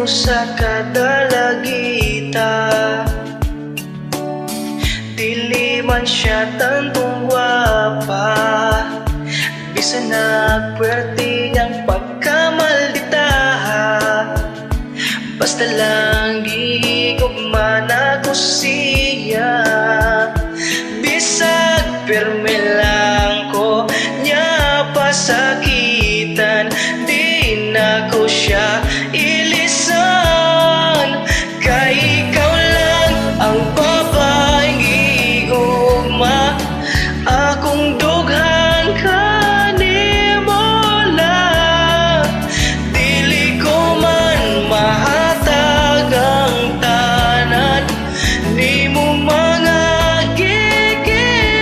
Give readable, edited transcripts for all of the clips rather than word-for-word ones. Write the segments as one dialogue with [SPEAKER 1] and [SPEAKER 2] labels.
[SPEAKER 1] mo sa kadalagita. Dili man siya tantong gwapa, bisan nagpwerte niyang pagkamaldita. Basta lang gigugma na ko siya, bisag pirmi lang ko niya pasakitan. Di na ko siya ilisan, kay ikaw lang ang babaeng gigugma. Akong dughan ka ni mo lang, dili ko man mahatag ang tanan, ni mo mga giginahan.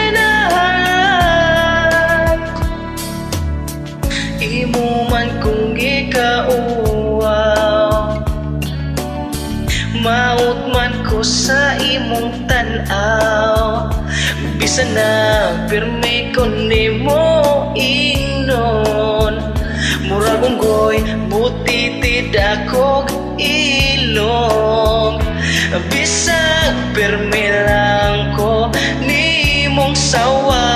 [SPEAKER 1] Imo man kung gikauwaw, maot man ko sa imong tan-aw. Bisan na pirmi ko nimo ingnon, murag unggoy butitid akog ilong. Bisag pirmi lang ko nimong sawa,